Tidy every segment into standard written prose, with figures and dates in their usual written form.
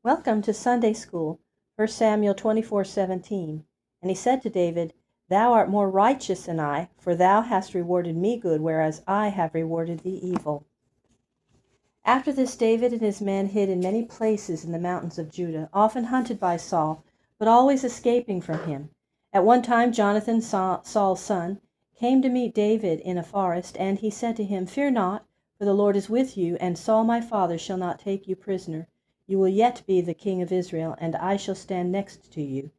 Welcome to Sunday School, 1 Samuel 24:17. And he said to David, Thou art more righteous than I, for thou hast rewarded me good, whereas I have rewarded thee evil. After this, David and his men hid in many places in the mountains of Judah, often hunted by Saul, but always escaping from him. At one time Jonathan, Saul's son, came to meet David in a forest, and he said to him, Fear not, for the Lord is with you, and Saul my father shall not take you prisoner. You will yet be the king of Israel, and I shall stand next to you.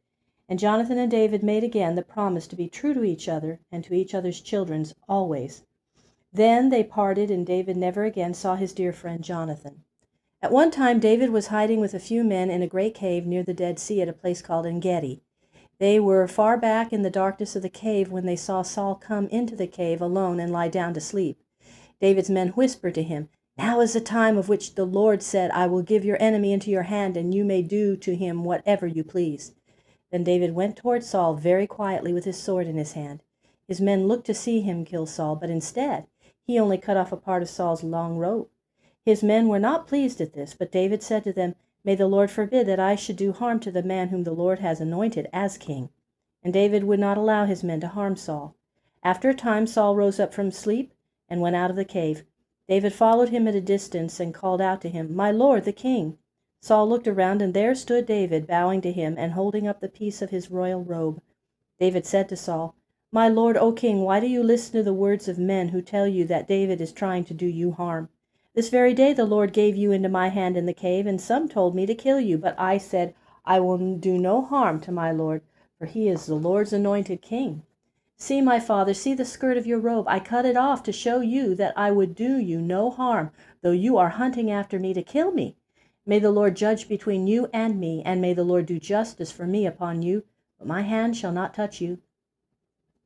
And Jonathan and David made again the promise to be true to each other and to each other's children always. Then they parted, and David never again saw his dear friend Jonathan. At one time David was hiding with a few men in a great cave near the Dead Sea at a place called En-gedi. They were far back in the darkness of the cave when they saw Saul come into the cave alone and lie down to sleep. David's men whispered to him, Now is the time of which the Lord said, I will give your enemy into your hand, and you may do to him whatever you please. Then David went toward Saul very quietly with his sword in his hand. His men looked to see him kill Saul, but instead he only cut off a part of Saul's long robe. His men were not pleased at this, but David said to them, May the Lord forbid that I should do harm to the man whom the Lord has anointed as king. And David would not allow his men to harm Saul. After a time Saul rose up from sleep and went out of the cave. David followed him at a distance and called out to him, My lord, the king. Saul looked around, and there stood David, bowing to him and holding up the piece of his royal robe. David said to Saul, My lord, O king, why do you listen to the words of men who tell you that David is trying to do you harm? This very day the Lord gave you into my hand in the cave, and some told me to kill you, but I said, I will do no harm to my lord, for he is the Lord's anointed king. See, my father, see the skirt of your robe. I cut it off to show you that I would do you no harm, though you are hunting after me to kill me. May the Lord judge between you and me, and may the Lord do justice for me upon you, but my hand shall not touch you.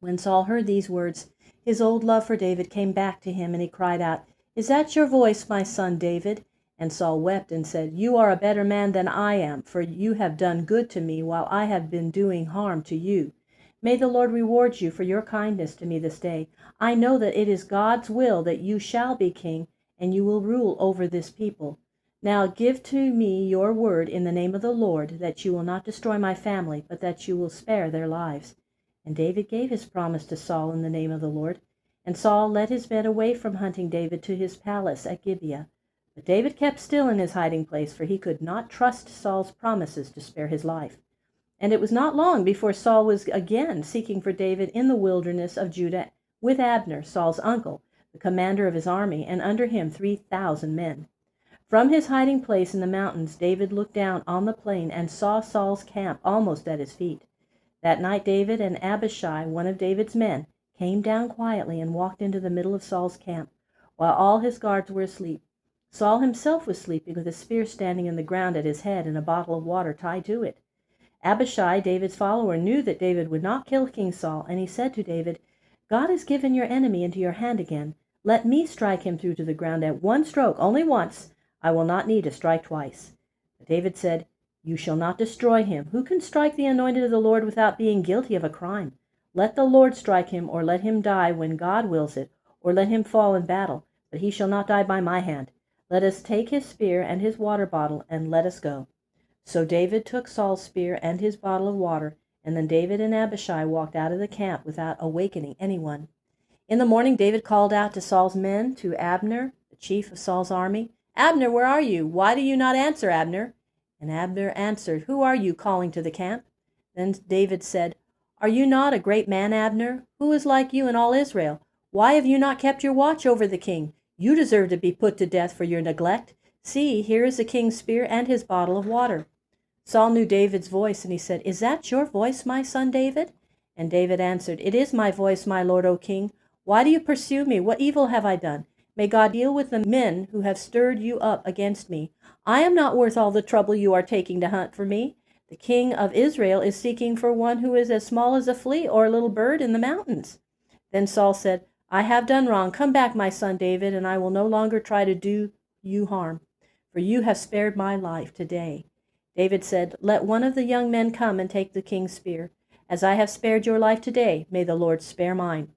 When Saul heard these words, his old love for David came back to him, and he cried out, Is that your voice, my son David? And Saul wept and said, You are a better man than I am, for you have done good to me while I have been doing harm to you. May the Lord reward you for your kindness to me this day. I know that it is God's will that you shall be king, and you will rule over this people. Now give to me your word in the name of the Lord, that you will not destroy my family, but that you will spare their lives. And David gave his promise to Saul in the name of the Lord. And Saul led his men away from hunting David to his palace at Gibeah. But David kept still in his hiding place, for he could not trust Saul's promises to spare his life. And it was not long before Saul was again seeking for David in the wilderness of Judah with Abner, Saul's uncle, the commander of his army, and under him 3,000 men. From his hiding place in the mountains, David looked down on the plain and saw Saul's camp almost at his feet. That night David and Abishai, one of David's men, came down quietly and walked into the middle of Saul's camp, while all his guards were asleep. Saul himself was sleeping with a spear standing in the ground at his head and a bottle of water tied to it. Abishai, David's follower, knew that David would not kill King Saul, and he said to David, God has given your enemy into your hand again. Let me strike him through to the ground at one stroke, only once. I will not need to strike twice. But David said, You shall not destroy him. Who can strike the anointed of the Lord without being guilty of a crime? Let the Lord strike him, or let him die when God wills it, or let him fall in battle, but he shall not die by my hand. Let us take his spear and his water bottle, and let us go. So David took Saul's spear and his bottle of water, and then David and Abishai walked out of the camp without awakening anyone. In the morning David called out to Saul's men, to Abner, the chief of Saul's army, Abner, where are you? Why do you not answer, Abner? And Abner answered, Who are you calling to the camp? Then David said, Are you not a great man, Abner? Who is like you in all Israel? Why have you not kept your watch over the king? You deserve to be put to death for your neglect. See, here is the king's spear and his bottle of water. Saul knew David's voice, and he said, Is that your voice, my son David? And David answered, It is my voice, my lord, O king. Why do you pursue me? What evil have I done? May God deal with the men who have stirred you up against me. I am not worth all the trouble you are taking to hunt for me. The king of Israel is seeking for one who is as small as a flea or a little bird in the mountains. Then Saul said, I have done wrong. Come back, my son David, and I will no longer try to do you harm, for you have spared my life today. David said, Let one of the young men come and take the king's spear. As I have spared your life today, may the Lord spare mine.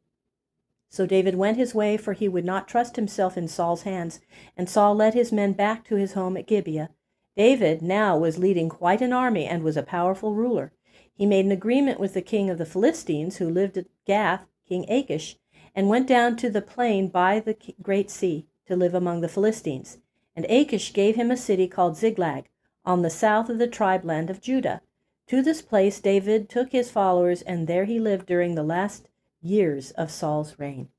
So David went his way, for he would not trust himself in Saul's hands, and Saul led his men back to his home at Gibeah. David now was leading quite an army and was a powerful ruler. He made an agreement with the king of the Philistines, who lived at Gath, King Achish, and went down to the plain by the great sea to live among the Philistines. And Achish gave him a city called Ziklag, on the south of the tribe land of Judah. To this place David took his followers, and there he lived during the last years of Saul's reign.